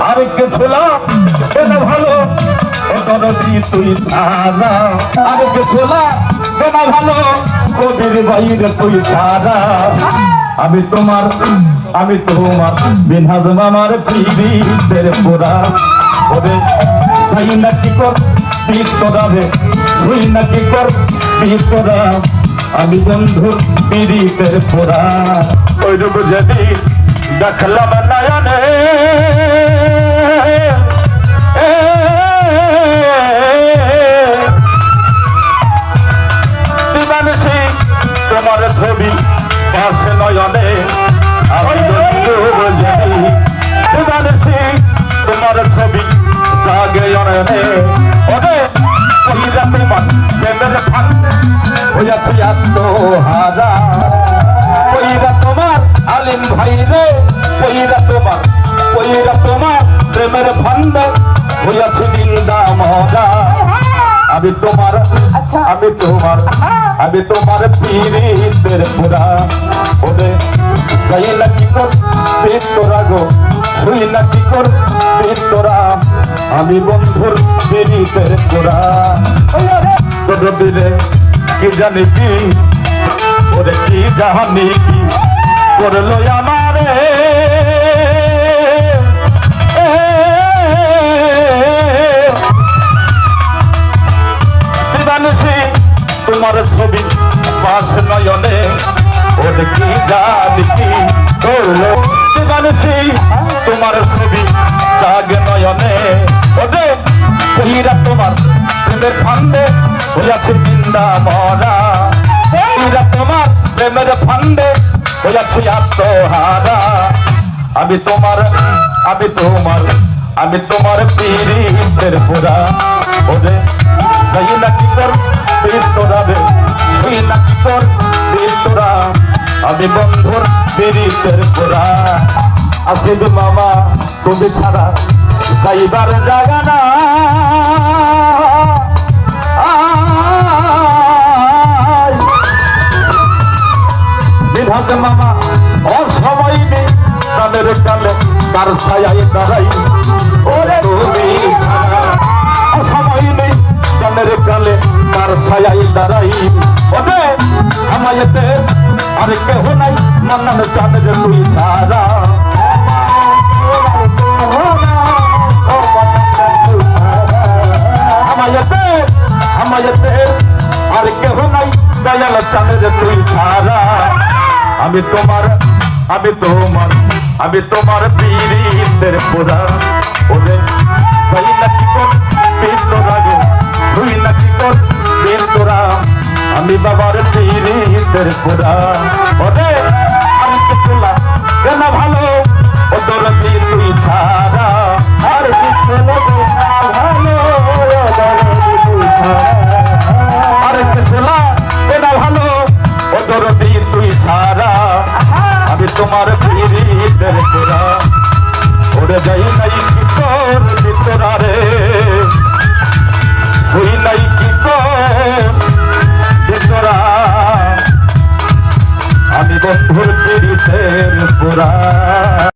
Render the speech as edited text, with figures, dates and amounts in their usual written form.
আর কিছু না কেনা ভালো দরদি তুই ছাড়া আর কিছু না কেনা ভালো কবির বাইরে তুই ছাড়া আমি তোমার বিনহাজ মামার পীড়িতের পোড়া ওরে সাই না কি কর পিত করাবে শুই না কি কর পিত করা আমি বন্ধুর পীড়িতের পোড়া ওই রূপ যদি দেখলাম নয়নে দিবানিশি তোমার ছবি পাশে নয়নে আমি বন্ধুর যদি দিবানিশি তোমার ছবি জাগে অনয়নে ওরে কইরা তোমার প্রেমের ফান হইয়াছি আত্মহারা কইরা তোমার আলিম ভাই রে কইরা তোমার প্রেমের ফান্ড হইয়াছি নিন্দা মহা আমি তোমার পীড়িতের পোড়া ওরে সাই না কি কর পেট তোরা গো শুই না কি কর পেট তোরা আমি বন্ধুর পীড়িতের পোড়া তোর দিলে কি জানি কি ওরে কি জানি কি করলো আমারে দিবানিশি তোমার ছবি পাশ নয়নে ওরে কি জানি কি করলো দিবানিশি তোমার ছবি জাগে নয়নে ওরে কইরা তোমার প্রেমের ফান্দে হইয়াছে নিন্দা মরা কইরা তোমার প্রেমের ফান্দে হইয়াছে আত্মহারা আমি তোমার পীড়িতের পোড়া ওরে সাই না কি কর পীর তোরা রে শুই না কি কর পীর তোরা আমি বন্ধুর পীড়িতের পোড়া আসিব মামা তুমি ছাড়া যাইবার জায়গা না বিনহাজ মামা অসময় নেই কানের কালে কার ছায়ায় দাঁড়াই ওরে তুমি ছাড়া অসময় নেই কানের কালে কার ছায়ায় দাঁড়াই ওরে আমায়েতে আর কেহ নাই মনন চাঁদের তুই ছাড়া আমায়েতে আর কেহ নাই দয়াল চাঁদের তুই ছাড়া আমি তোমার পীড়িতের পোড়া ওরে সাই না কি কর পেট তোরা গো শুই না কি কর পেট তোরা আমি বাবার পীড়িতের পোড়া ওরে